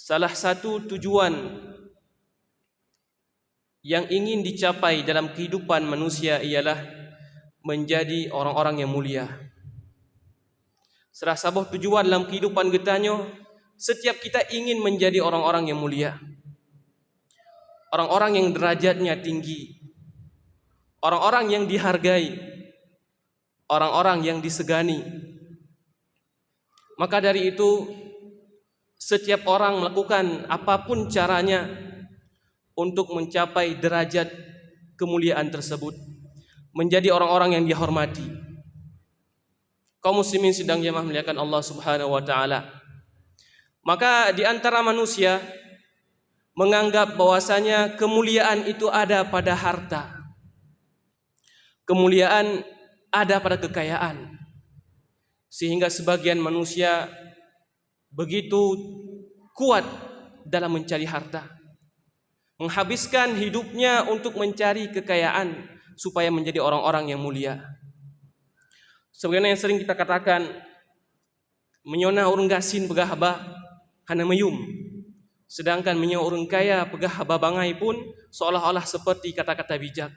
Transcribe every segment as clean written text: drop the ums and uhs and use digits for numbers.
salah satu tujuan yang ingin dicapai dalam kehidupan manusia ialah menjadi orang-orang yang mulia. Salah satu tujuan dalam kehidupan getanyo, setiap kita ingin menjadi orang-orang yang mulia, orang-orang yang derajatnya tinggi, orang-orang yang dihargai, orang-orang yang disegani. Maka dari itu, setiap orang melakukan apapun caranya untuk mencapai derajat kemuliaan tersebut, menjadi orang-orang yang dihormati. Kaum muslimin sedang jamaah muliakan Allah Subhanahu wa taala. Maka di antara manusia menganggap bahwasanya kemuliaan itu ada pada harta. Kemuliaan ada pada kekayaan. Sehingga sebagian manusia begitu kuat dalam mencari harta, menghabiskan hidupnya untuk mencari kekayaan supaya menjadi orang-orang yang mulia. Sebagaimana yang sering kita katakan, menyona urang gasin pegah haba hana mayum, sedangkan menyona urang kaya pegah haba bangai pun seolah-olah seperti kata-kata bijak.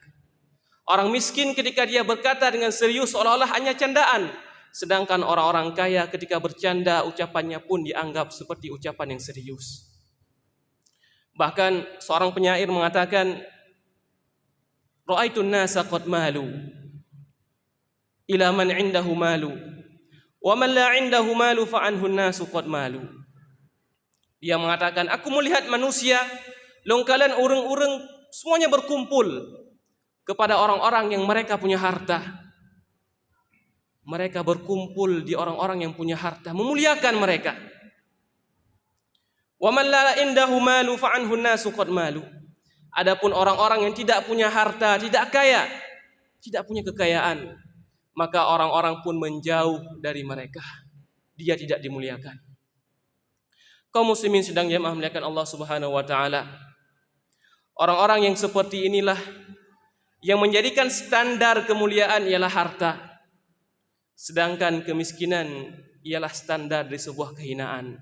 Orang miskin ketika dia berkata dengan serius seolah-olah hanya candaan, sedangkan orang-orang kaya ketika bercanda ucapannya pun dianggap seperti ucapan yang serius. Bahkan seorang penyair mengatakan, ra'aitun nasa qad malu ila man 'indahu malu wa man la 'indahu malu fa anhu nasu qad malu. Dia mengatakan, aku melihat manusia longkalan urang-urang semuanya berkumpul kepada orang-orang yang mereka punya harta. Mereka berkumpul di orang-orang yang punya harta, memuliakan mereka. Wa man la 'indahu malu fa anhu nasu qad malu. Adapun orang-orang yang tidak punya harta, tidak kaya, tidak punya kekayaan, maka orang-orang pun menjauh dari mereka. Dia tidak dimuliakan. Kaum muslimin sedang jamaah muliakan Allah Subhanahu wa taala. Orang-orang yang seperti inilah yang menjadikan standar kemuliaan ialah harta, sedangkan kemiskinan ialah standar dari sebuah kehinaan.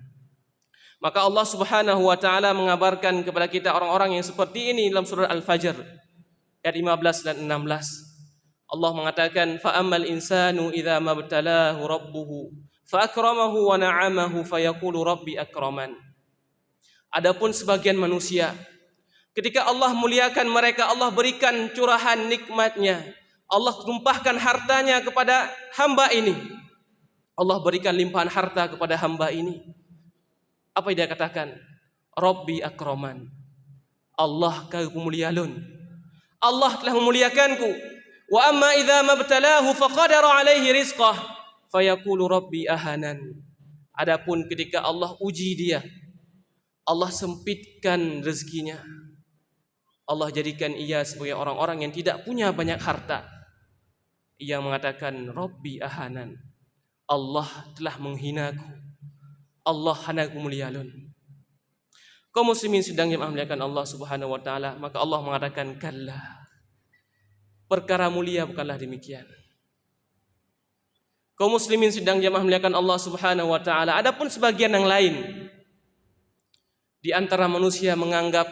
Maka Allah Subhanahu wa taala mengabarkan kepada kita orang-orang yang seperti ini dalam surah Al-Fajr ayat 15 dan 16. Allah mengatakan, fa ammal insanu idza mabtalahu rabbuhu fa akramahu wa na'amahu fa yaqulu rabbi akraman. Adapun sebagian manusia, ketika Allah muliakan mereka, Allah berikan curahan nikmatnya, Allah tumpahkan hartanya kepada hamba ini, Allah berikan limpahan harta kepada hamba ini. Apa yang dia katakan? Rabbi akraman. Allah kemuliaan. Allah telah memuliakanku. Wa amma idza mabtalahu faqadara alaihi rizqah fayaqulu rabbi ahanan. Adapun ketika Allah uji dia, Allah sempitkan rezekinya, Allah jadikan ia sebagai orang-orang yang tidak punya banyak harta, ia mengatakan rabbi ahanan. Allah telah menghinaku, Allah hana kemuliaan. Kaum muslimin sedang jemaah muliakan Allah Subhanahu wa taala, maka Allah mengatakan kalla. Perkara mulia bukanlah demikian. Kaum muslimin sedang jemaah muliakan Allah Subhanahu wa taala. Adapun sebagian yang lain di antara manusia menganggap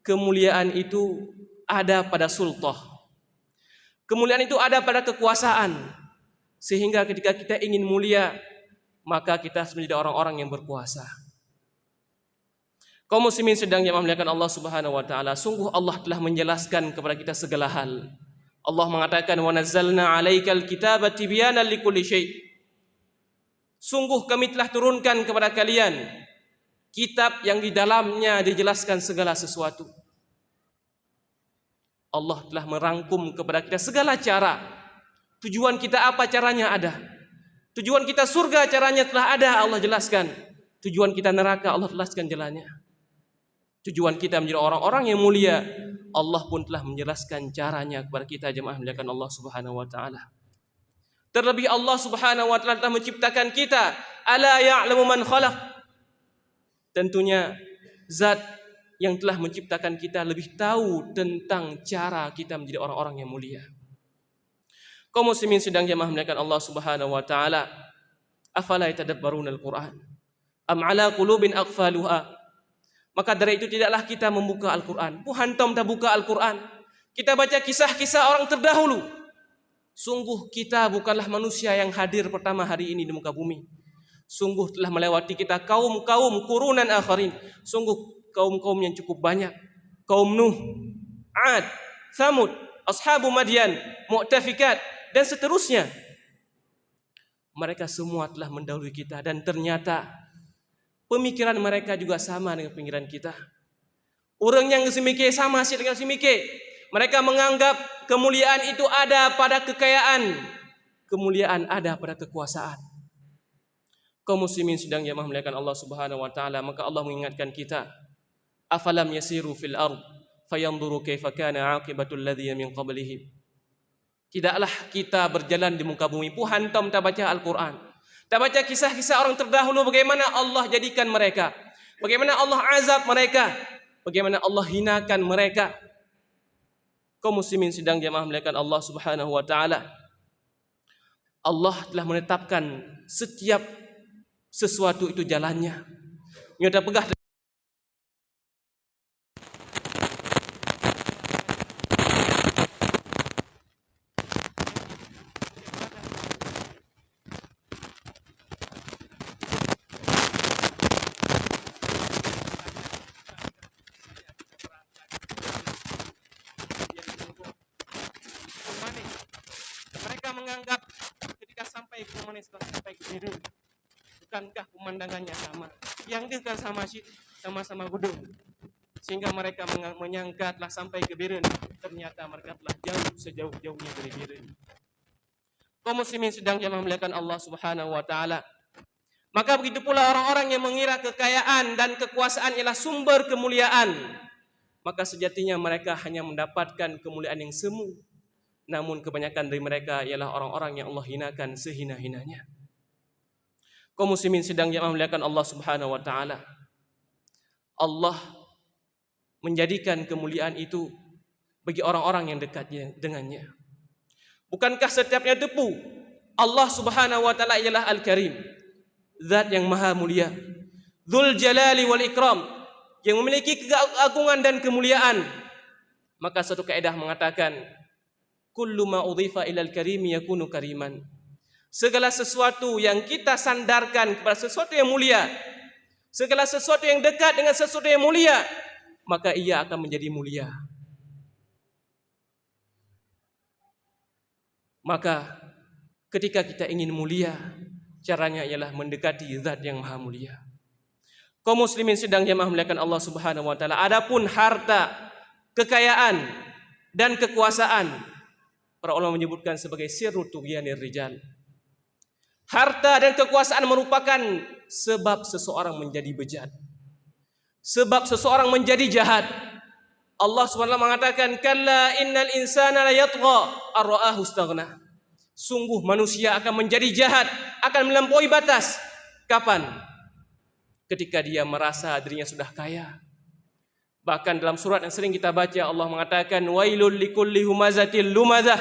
kemuliaan itu ada pada sultah. Kemuliaan itu ada pada kekuasaan. Sehingga ketika kita ingin mulia, maka kita harus menjadi orang-orang yang berkuasa. Kaum muslimin sedang jemaah muliakan Allah Subhanahu wa taala, sungguh Allah telah menjelaskan kepada kita segala hal. Allah mengatakan, wa nazzalna 'alaikal kitaba tibyanan likulli syai'. Sungguh kami telah turunkan kepada kalian kitab yang di dalamnya dijelaskan segala sesuatu. Allah telah merangkum kepada kita segala cara. Tujuan kita apa, caranya ada. Tujuan kita surga, caranya telah ada, Allah jelaskan. Tujuan kita neraka, Allah jelaskan jalannya. Tujuan kita menjadi orang-orang yang mulia, Allah pun telah menjelaskan caranya kepada kita jemaah muliakan Allah Subhanahu wa taala. Terlebih Allah Subhanahu wa taala telah menciptakan kita, ala ya'lamu man khalaq. Tentunya zat yang telah menciptakan kita lebih tahu tentang cara kita menjadi orang-orang yang mulia. Kaum muslimin sedang jemaah muliakan Allah Subhanahu wa taala, afala yatadabbaruna al-Qur'an? Am ala qulubin aqfaluha. Maka dari itu tidaklah kita membuka Al-Quran. Puhantom tak buka Al-Quran. Kita baca kisah-kisah orang terdahulu. Sungguh kita bukanlah manusia yang hadir pertama hari ini di muka bumi. Sungguh telah melewati kita kaum-kaum kurunan akharin. Sungguh kaum-kaum yang cukup banyak. Kaum Nuh, Ad, Thamud, Ashabu Madyan, Mu'tafikat, dan seterusnya. Mereka semua telah mendahului kita. Dan ternyata pemikiran mereka juga sama dengan pemikiran kita. Orang yang semikir sama sih dengan semikir. Mereka menganggap kemuliaan itu ada pada kekayaan. Kemuliaan ada pada kekuasaan. Kaum muslimin sedang yang memuliakan Allah Subhanahu wa taala, maka Allah mengingatkan kita, afalam yasiru fil ard fayanzuru kaifa kana aqibatul ladzina min qablihim. Tidaklah kita berjalan di muka bumi puhantom tak baca Al-Quran, tak baca kisah-kisah orang terdahulu, bagaimana Allah jadikan mereka, bagaimana Allah azab mereka, bagaimana Allah hinakan mereka. Kaum muslimin sedang yang memuliakan Allah Subhanahu wa taala, Allah telah menetapkan setiap sesuatu itu jalannya. Kita pegah mereka menganggap ketika sampai ke mana setelah sampai ke biru, bukankah pemandangannya sama? Yang dia kan sama-sama gedung. Sehingga mereka menyangka telah sampai ke Biren, ternyata mereka telah jauh sejauh-jauhnya dari Biren. Kaum muslimin sedang yang memuliakan Allah Subhanahu wa taala. Maka begitu pula orang-orang yang mengira kekayaan dan kekuasaan ialah sumber kemuliaan, maka sejatinya mereka hanya mendapatkan kemuliaan yang semu. Namun kebanyakan dari mereka ialah orang-orang yang Allah hinakan sehina-hinanya. Kaum muslimin sedang yang memuliakan Allah Subhanahu wa taala. Allah menjadikan kemuliaan itu bagi orang-orang yang dekat dengannya. Bukankah setiapnya tepu Allah Subhanahu wa taala ialah Al-Karim, zat yang maha mulia, Dzul Jalali wal Ikram, yang memiliki keagungan dan kemuliaan. Maka satu kaidah mengatakan, kullu ma udhifa ilal karimi yakunu kariman. Segala sesuatu yang kita sandarkan kepada sesuatu yang mulia, segala sesuatu yang dekat dengan sesuatu yang mulia, maka ia akan menjadi mulia. Maka ketika kita ingin mulia, caranya ialah mendekati zat yang maha mulia. Kaum muslimin sedang yang memuliakan Allah Subhanahu wa taala. Adapun harta, kekayaan dan kekuasaan, para ulama menyebutkan sebagai sirru tughyanir rijal. Harta dan kekuasaan merupakan sebab seseorang menjadi bejat, sebab seseorang menjadi jahat. Allah SWT mengatakan, kalla innal insana la yatgha ar-ra'ahu istaghna. Sungguh manusia akan menjadi jahat, akan melampaui batas. Kapan? Ketika dia merasa dirinya sudah kaya. Bahkan dalam surat yang sering kita baca, Allah mengatakan, wailul likulli humazatil lumazah.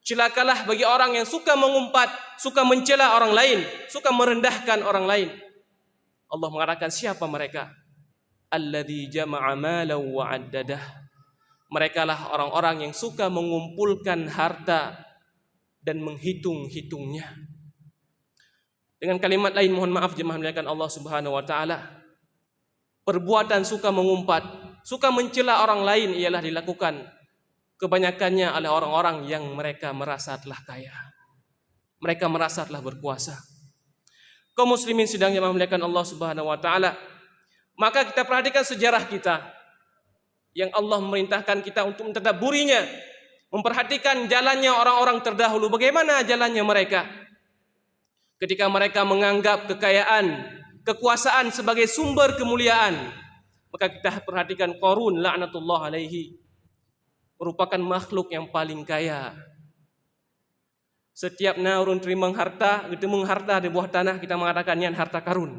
Celakalah bagi orang yang suka mengumpat, suka mencela orang lain, suka merendahkan orang lain. Allah mengatakan, siapa mereka? Alladzi jama'a malan wa 'addadah. Mereka lah orang-orang yang suka mengumpulkan harta dan menghitung-hitungnya. Dengan kalimat lain, mohon maaf jemaah muliakan Allah Subhanahu wa taala, perbuatan suka mengumpat, suka mencela orang lain ialah dilakukan kebanyakannya oleh orang-orang yang mereka merasa telah kaya, mereka merasa telah berkuasa. Kaum muslimin sedang yang memuliakan Allah Subhanahu wa taala, maka kita perhatikan sejarah kita yang Allah memerintahkan kita untuk mentadabburinya, memperhatikan jalannya orang-orang terdahulu, bagaimana jalannya mereka. Ketika mereka menganggap kekayaan, kekuasaan sebagai sumber kemuliaan, maka kita perhatikan Qarun laknatullah alaihi merupakan makhluk yang paling kaya. Setiap naurun terima harta di bawah tanah, kita mengatakan ini harta karun.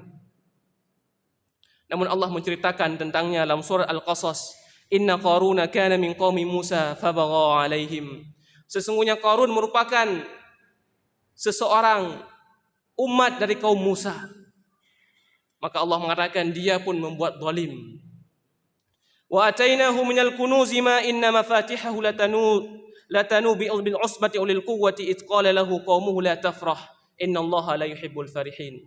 Namun Allah menceritakan tentangnya dalam surah Al-Qasas, inna Qaruna kana min qaumi Musa fabagha alaihim. Sesungguhnya Qarun merupakan seseorang umat dari kaum Musa. Maka Allah mengatakan dia pun membuat zalim. Wa atainahu minal kunuzi ma inna mafatihahu latanu bil usbati ulil quwwati id qala lahu qaumuhu la tafrah innallaha la yuhibbul farihin.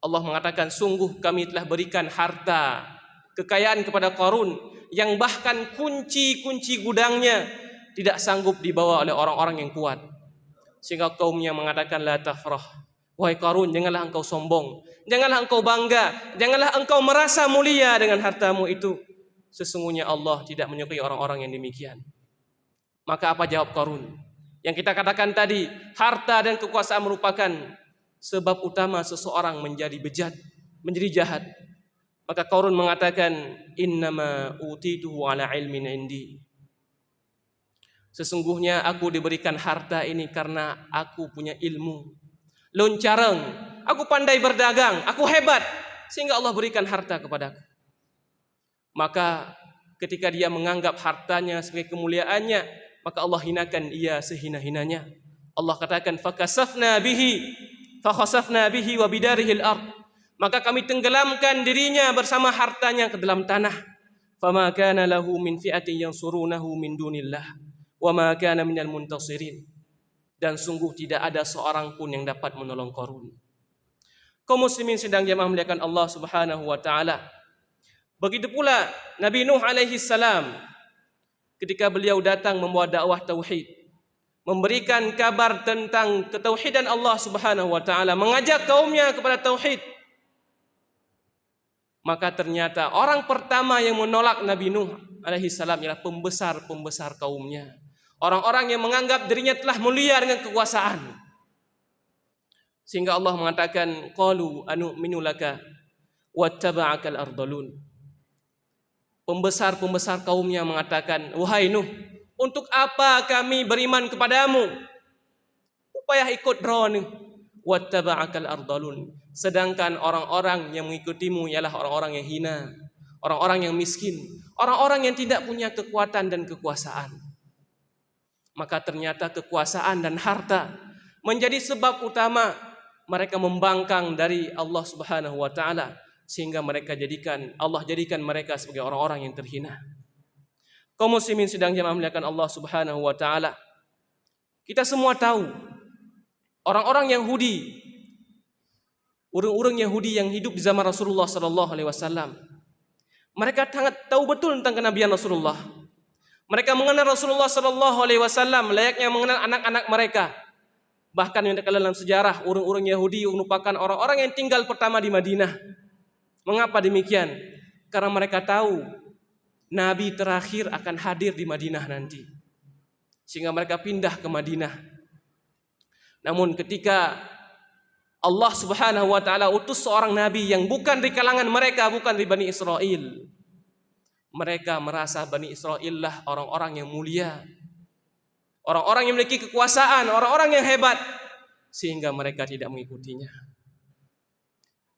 Allah mengatakan sungguh kami telah berikan harta kekayaan kepada Qarun yang bahkan kunci-kunci gudangnya tidak sanggup dibawa oleh orang-orang yang kuat. Sehingga kaumnya mengatakan la tafrah. Wahai Qarun, janganlah engkau sombong, janganlah engkau bangga, janganlah engkau merasa mulia dengan hartamu itu. Sesungguhnya Allah tidak menyukai orang-orang yang demikian. Maka apa jawab Qarun? Yang kita katakan tadi, harta dan kekuasaan merupakan sebab utama seseorang menjadi bejat, menjadi jahat. Maka Qarun mengatakan, innama utituhu ala ilmin indi. Sesungguhnya aku diberikan harta ini karena aku punya ilmu. Loncareng, aku pandai berdagang, aku hebat, sehingga Allah berikan harta kepadaku. Maka ketika dia menganggap hartanya sebagai kemuliaannya, maka Allah hinakan ia sehina-hinanya. Allah katakan fakasafna bihi wa bidarihil ard. Maka kami tenggelamkan dirinya bersama hartanya ke dalam tanah. Fama kana lahu min fi'atin yansurunahu min dunillah wa ma kana minal muntasirin. Dan sungguh tidak ada seorang pun yang dapat menolong Qarun. Kaum muslimin sedang jamaah muliakan Allah Subhanahu wa taala. Begitu pula Nabi Nuh alaihi salam ketika beliau datang membawa dakwah tauhid, memberikan kabar tentang ketauhidan Allah Subhanahu wa taala, mengajak kaumnya kepada tauhid. Maka ternyata orang pertama yang menolak Nabi Nuh alaihi salam ialah pembesar-pembesar kaumnya. Orang-orang yang menganggap dirinya telah mulia dengan kekuasaan. Sehingga Allah mengatakan, qalu anu'minu laka wattaba'akal ardalun. Pembesar-pembesar kaumnya mengatakan, wahai Nuh, untuk apa kami beriman kepadamu? Upaya ikut drone wattaba'akal ardalun. Sedangkan orang-orang yang mengikutimu ialah orang-orang yang hina, orang-orang yang miskin, orang-orang yang tidak punya kekuatan dan kekuasaan. Maka ternyata kekuasaan dan harta menjadi sebab utama mereka membangkang dari Allah Subhanahu wa taala, sehingga Allah jadikan mereka sebagai orang-orang yang terhina. Kaum muslimin sedang jamaah muliakan Allah Subhanahu wa taala. Kita semua tahu orang-orang Yahudi, orang-orang Yahudi yang hidup di zaman Rasulullah sallallahu alaihi wasallam, mereka sangat tahu betul tentang kenabian Rasulullah. Mereka mengenal Rasulullah sallallahu alaihi wasallam layaknya mengenal anak-anak mereka. Bahkan yang terkenal dalam sejarah, orang-orang Yahudi merupakan orang-orang yang tinggal pertama di Madinah. Mengapa demikian? Karena mereka tahu Nabi terakhir akan hadir di Madinah nanti, sehingga mereka pindah ke Madinah. Namun ketika Allah Subhanahu wa taala utus seorang nabi yang bukan di kalangan mereka, bukan di Bani Israel, mereka merasa Bani Israel lah orang-orang yang mulia, orang-orang yang memiliki kekuasaan, orang-orang yang hebat, sehingga mereka tidak mengikutinya.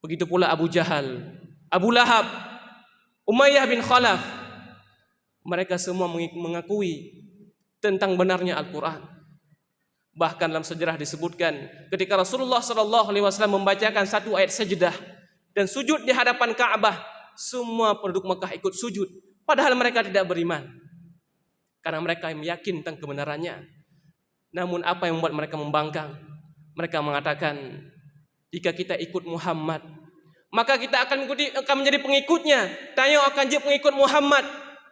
Begitu pula Abu Jahal, Abu Lahab, Umayyah bin Khalaf. Mereka semua mengakui tentang benarnya Al-Quran. Bahkan dalam sejarah disebutkan ketika Rasulullah SAW membacakan satu ayat sajdah dan sujud di hadapan Ka'bah, semua penduduk Mekah ikut sujud, padahal mereka tidak beriman, karena mereka yakin tentang kebenarannya. Namun apa yang membuat mereka membangkang? Mereka mengatakan, jika kita ikut Muhammad, maka kita akan menjadi pengikutnya. Tayo akan jadi pengikut Muhammad.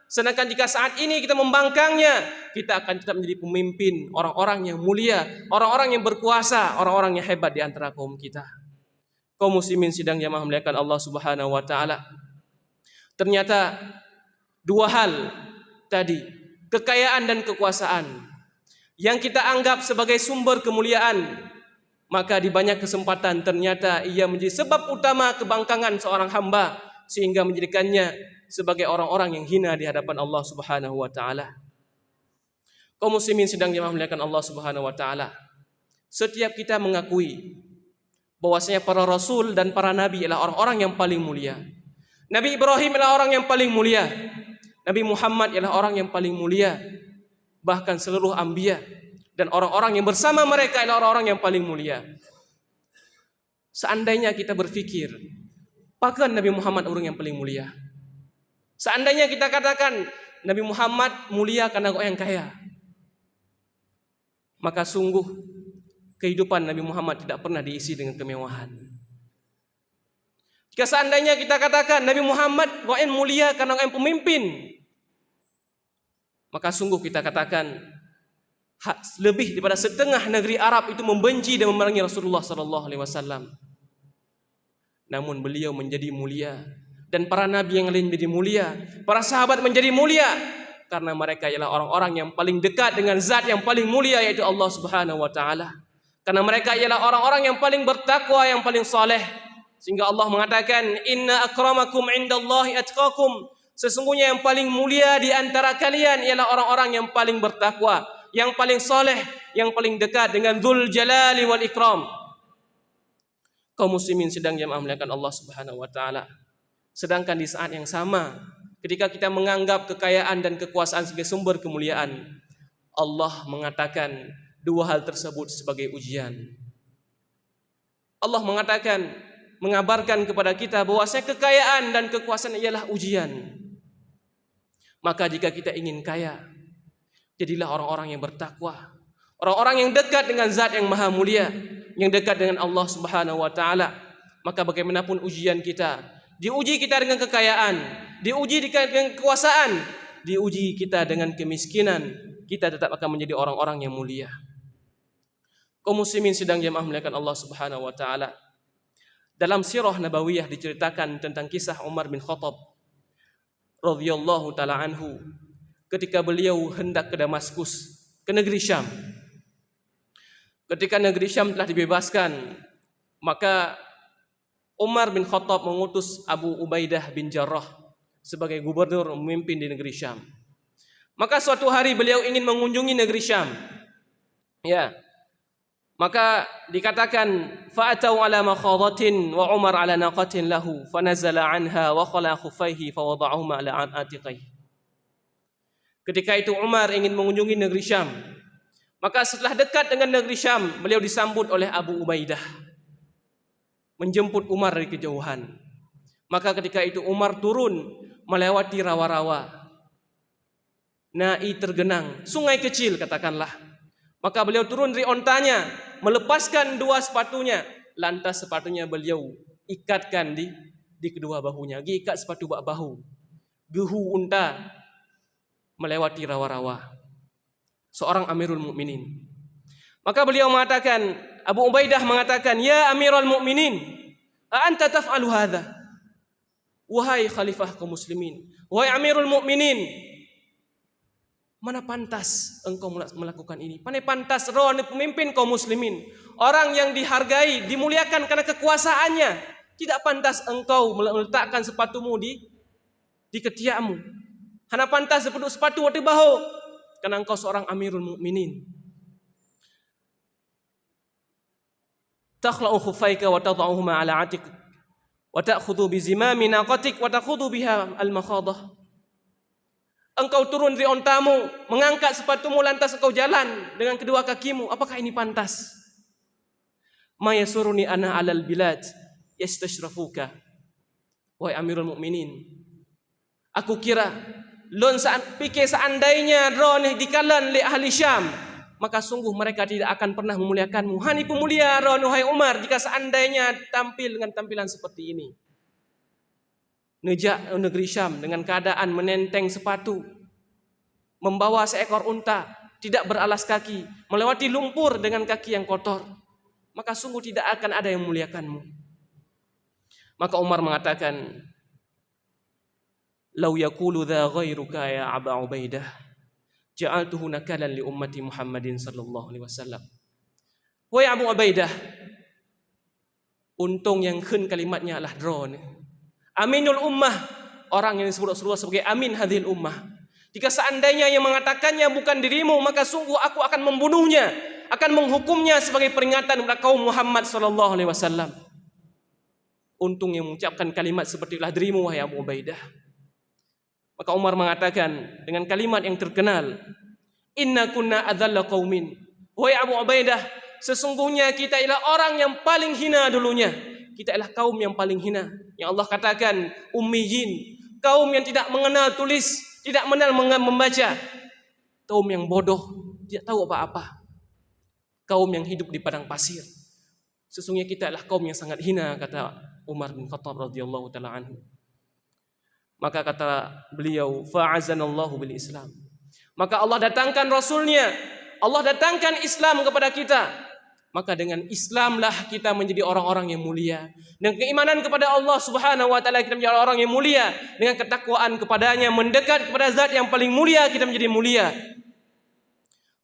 Sedangkan jika saat ini kita membangkangnya, kita akan tetap menjadi pemimpin, orang-orang yang mulia, orang-orang yang berkuasa, orang-orang yang hebat di antara kaum kita. Kaum muslimin sidang jamaah muliakan Allah Subhanahu wa taala. Ternyata dua hal tadi, kekayaan dan kekuasaan, yang kita anggap sebagai sumber kemuliaan, maka di banyak kesempatan ternyata ia menjadi sebab utama kebangkangan seorang hamba, sehingga menjadikannya sebagai orang-orang yang hina di hadapan Allah Subhanahu wa taala. Kaum muslimin sedang jemaah muliakan Allah Subhanahu wa taala. Setiap kita mengakui bahwasanya para rasul dan para nabi adalah orang-orang yang paling mulia. Nabi Ibrahim adalah orang yang paling mulia. Nabi Muhammad adalah orang yang paling mulia. Bahkan seluruh anbiya dan orang-orang yang bersama mereka adalah orang-orang yang paling mulia. Seandainya kita berpikir Bahkan Nabi Muhammad orang yang paling mulia. Seandainya kita katakan Nabi Muhammad mulia karena orang yang kaya, maka sungguh kehidupan Nabi Muhammad tidak pernah diisi dengan kemewahan. Jika seandainya kita katakan Nabi Muhammad orang yang mulia karena orang yang pemimpin, maka sungguh kita katakan lebih daripada setengah negeri Arab itu membenci dan memerangi Rasulullah SAW. Namun beliau menjadi mulia, dan para nabi yang lain menjadi mulia, para sahabat menjadi mulia, karena mereka ialah orang-orang yang paling dekat dengan zat yang paling mulia, yaitu Allah Subhanahu wa taala. Karena mereka ialah orang-orang yang paling bertakwa, yang paling saleh. Sehingga Allah mengatakan, "Inna akramakum indallahi atqakum." Sesungguhnya yang paling mulia di antara kalian ialah orang-orang yang paling bertakwa, yang paling saleh, yang paling dekat dengan Dzul Jalali wal Ikram. Kaum muslimin sedang jamaah memuliakan Allah Subhanahu wa taala. Sedangkan di saat yang sama, ketika kita menganggap kekayaan dan kekuasaan sebagai sumber kemuliaan, Allah mengatakan dua hal tersebut sebagai ujian. Allah mengatakan, mengabarkan kepada kita bahwasanya kekayaan dan kekuasaan ialah ujian. Maka jika kita ingin kaya, jadilah orang-orang yang bertakwa, orang-orang yang dekat dengan zat yang maha mulia, yang dekat dengan Allah Subhanahu wa taala. Maka bagaimanapun ujian kita, diuji kita dengan kekayaan, diuji dengan kekuasaan, diuji kita dengan kemiskinan, kita tetap akan menjadi orang-orang yang mulia. Kaum muslimin sedang jamaah memuliakan Allah Subhanahu wa taala. Dalam sirah nabawiyah diceritakan tentang kisah Umar bin Khattab radhiyallahu taala anhu ketika beliau hendak ke Damaskus, ke negeri Syam. Ketika negeri Syam telah dibebaskan, maka Umar bin Khattab mengutus Abu Ubaidah bin Jarrah sebagai gubernur memimpin di negeri Syam. Maka suatu hari beliau ingin mengunjungi negeri Syam. Ya. Maka dikatakan fa'atau ala makhadatin wa Umar ala naqatin lahu fanazala anha wa khala khuffaihi fawada'ahuma ala atiqaihi. Ketika itu Umar ingin mengunjungi negeri Syam. Maka setelah dekat dengan negeri Syam, beliau disambut oleh Abu Ubaidah, menjemput Umar dari kejauhan. Maka ketika itu Umar turun melewati rawa-rawa, nai tergenang, sungai kecil katakanlah. Maka beliau turun dari ontanya, melepaskan dua sepatunya, lantas sepatunya beliau ikatkan di kedua bahunya, ikat sepatu bak bahu. Gehu unta melewati rawa-rawa. Seorang Amirul Mukminin. Maka beliau mengatakan, Abu Ubaidah mengatakan, "Ya Amirul Mukminin, anta taf'alu hadza?" Wahai khalifah kaum muslimin, wahai Amirul Mukminin, mana pantas engkau melakukan ini? Mana pantas roh pemimpin kaum muslimin, orang yang dihargai, dimuliakan karena kekuasaannya, tidak pantas engkau meletakkan sepatumu di ketiakmu. Hanya pantas sepatu di bahu. Karena engkau seorang Amirul Mukminin. Takhla'u khuffaika wa tad'uhuma 'ala 'atik wa ta'khudhu bi zimami naqatik wa takhudhu biha al-makhadah. Engkau turun dari ontamu, mengangkat sepatumu, lantas engkau jalan dengan kedua kakimu. Apakah ini pantas? Ma yasuruni ana 'alal bilad yastashrafuka. Wahai Amirul Mukminin, aku kira pikir seandainya roh dikalan li ahli Syam, maka sungguh mereka tidak akan pernah memuliakanmu. Hani pemulia roh wahai Umar, jika seandainya tampil dengan tampilan seperti ini. Nejak negeri Syam dengan keadaan menenteng sepatu, membawa seekor unta, tidak beralas kaki, melewati lumpur dengan kaki yang kotor, maka sungguh tidak akan ada yang memuliakanmu. Maka Umar mengatakan, "Lau yaqulu dha ghairuka ya Aba Ubaidah, ja'altuhu nakalan li ummati Muhammadin sallallahu alaihi wasallam." Wahai Abu Ubaidah, untung yang khun kalimatnya adalah drone. Aminul ummah, orang yang disebut Rasulullah sebagai amin hadhil ummah. Jika seandainya yang mengatakannya bukan dirimu, maka sungguh aku akan membunuhnya, akan menghukumnya sebagai peringatan kepada kaum Muhammad sallallahu alaihi wasallam. Untung yang mengucapkan kalimat seperti itulah dirimu wahai Abu Ubaidah. Maka Umar mengatakan dengan kalimat yang terkenal, "Inna kunna adzalla qaumin." Wahai Abu Ubaidah, sesungguhnya kita ialah orang yang paling hina dulunya. kita adalah kaum yang paling hina. Yang Allah katakan ummiyin, kaum yang tidak mengenal tulis, tidak mengenal membaca, kaum yang bodoh, tidak tahu apa-apa, kaum yang hidup di padang pasir. Sesungguhnya kita adalah kaum yang sangat hina, kata Umar bin Khattab radhiyallahu taala anhu. Maka kata beliau, fa'azanallahu bil Islam. Maka Allah datangkan Rasulnya, Allah datangkan Islam kepada kita. Maka dengan Islamlah kita menjadi orang-orang yang mulia. Dengan keimanan kepada Allah Subhanahu wa taala kita menjadi orang yang mulia. Dengan ketakwaan kepadanya, mendekat kepada zat yang paling mulia, kita menjadi mulia.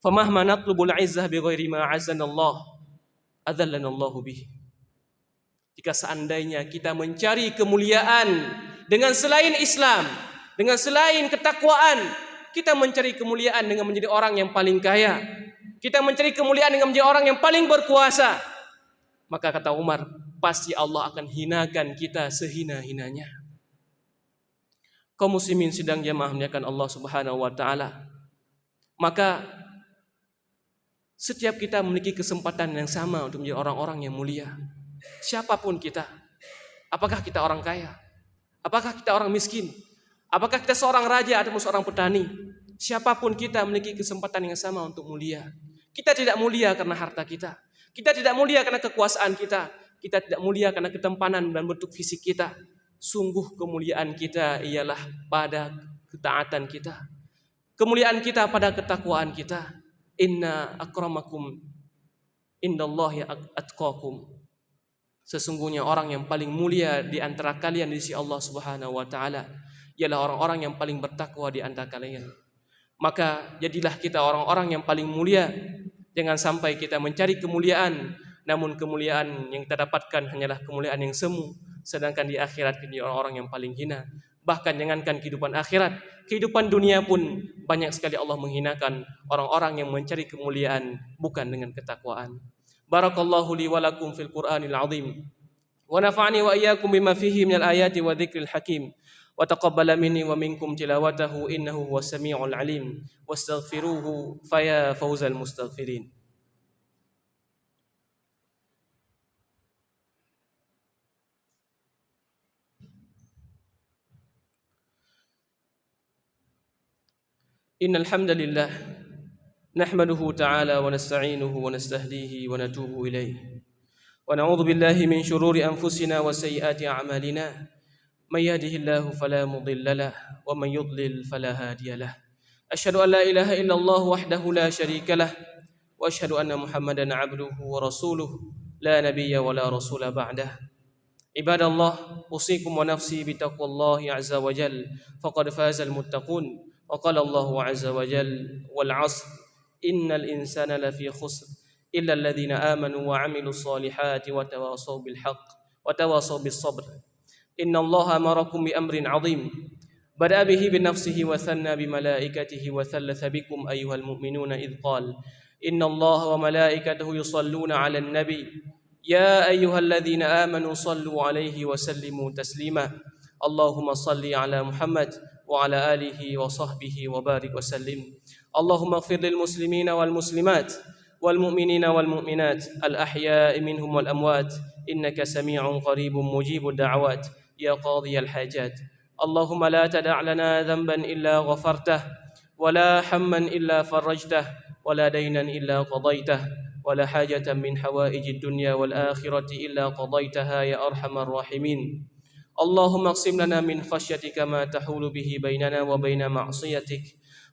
Famahma natlubul izzah bighairi ma azanallah adzallanallahu bih. Jika seandainya kita mencari kemuliaan dengan selain Islam, dengan selain ketakwaan, kita mencari kemuliaan dengan menjadi orang yang paling kaya, kita mencari kemuliaan dengan menjadi orang yang paling berkuasa, maka kata Umar, pasti Allah akan hinakan kita sehina-hinanya. Kaum muslimin sidang jamaah muliakan Allah Subhanahu wa taala. Maka setiap kita memiliki kesempatan yang sama untuk menjadi orang-orang yang mulia. Siapapun kita, apakah kita orang kaya, apakah kita orang miskin, apakah kita seorang raja atau seorang petani, siapapun kita memiliki kesempatan yang sama untuk mulia. Kita tidak mulia karena harta kita, kita tidak mulia karena kekuasaan kita, kita tidak mulia karena ketampanan dan bentuk fisik kita. Sungguh kemuliaan kita ialah pada ketaatan kita, kemuliaan kita pada ketakwaan kita. Inna akramakum indallahi atqakum. Sesungguhnya orang yang paling mulia di antara kalian di sisi Allah Subhanahu wa taala ialah orang-orang yang paling bertakwa di antara kalian. Maka jadilah kita orang-orang yang paling mulia. Jangan sampai kita mencari kemuliaan, namun kemuliaan yang kita dapatkan hanyalah kemuliaan yang semu, sedangkan di akhirat kita orang-orang yang paling hina. Bahkan jangankan kehidupan akhirat, kehidupan dunia pun banyak sekali Allah menghinakan orang-orang yang mencari kemuliaan bukan dengan ketakwaan. Barakallahu li wa lakum fil Qur'anil azim wa nafa'ani wa iyyakum bima fihi minal ayati wa dzikril hakim. Wa taqabbala minni wa minkum tilawatahu innahu huwas samiul alim. Wastaghfiruhu faya fawzal mustaghfirin. Innal hamdalillah nahmaduhu ta'ala wa nasta'inuhu wa nastahdihi wa natubu ilayh. Wa na'udzu billahi min shururi anfusina wa sayyiati a'malina. من يهده الله فلا مضل له ومن يضلل فلا هادي له أشهد أن لا إله إلا الله وحده لا شريك له وأشهد أن محمدا عبده ورسوله لا نبي ولا رسول بعده عباد الله أوصيكم ونفسي بتقوى الله عز وجل فقد فاز المتقون وقال الله عز وجل والعصر إن الإنسان لفي خسر إلا الذين آمنوا وعملوا الصالحات وتواصوا بالحق وتواصوا بالصبر إن الله أمركم بأمر عظيم بدأ به بنفسه وثنى بملائكته وثلث بكم أيها المؤمنون إذ قال إن الله وملائكته يصلون على النبي يا أيها الذين آمنوا صلوا عليه وسلموا تسليما اللهم صل على محمد وعلى آله وصحبه وبارك وسلم اللهم اغفر للمسلمين والمسلمات والمؤمنين والمؤمنات الأحياء منهم والأموات إنك سميع قريب مجيب الدعوات يا قاضي الحاجات اللهم لا تدع لنا ذنبا إلا غفرته ولا حما إلا فرجته ولا دينا إلا قضيته ولا حاجة من حوائج الدنيا والآخرة إلا قضيتها يا أرحم الراحمين اللهم اقسم لنا من خشيتك ما تحول به بيننا وبين معصيتك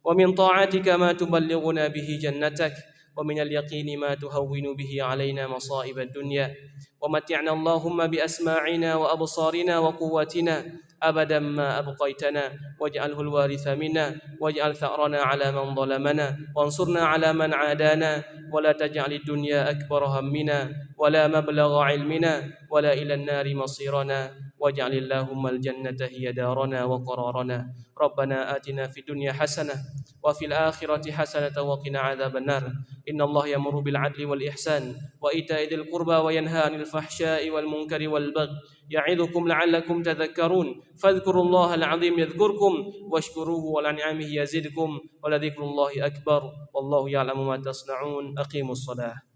ومن طاعتك ما تبلغنا به جنتك ومن اليقين ما تهون به علينا مصائب الدنيا ومتعنا اللهم بأسماعنا وأبصارنا وقواتنا أبدا ما أبقيتنا واجعله الوارث منا واجعل ثأرنا على من ظلمنا وانصرنا على من عادانا ولا تجعل الدنيا أكبر همنا ولا مبلغ علمنا ولا إلى النار مصيرنا واجعل اللهم الجنة هي دارنا وقرارنا ربنا آتنا في الدنيا حسنة وفي الآخرة حسنة وقنا عذاب النار إن الله يأمر بالعدل والإحسان وإيتاء ذي القربى وينهى عن الفحشاء والمنكر والبغي يعظكم لعلكم تذكرون فاذكروا الله العظيم يذكركم واشكروه وعلى نعمه يزدكم ولذكر الله أكبر والله يعلم ما تصنعون أقيموا الصلاة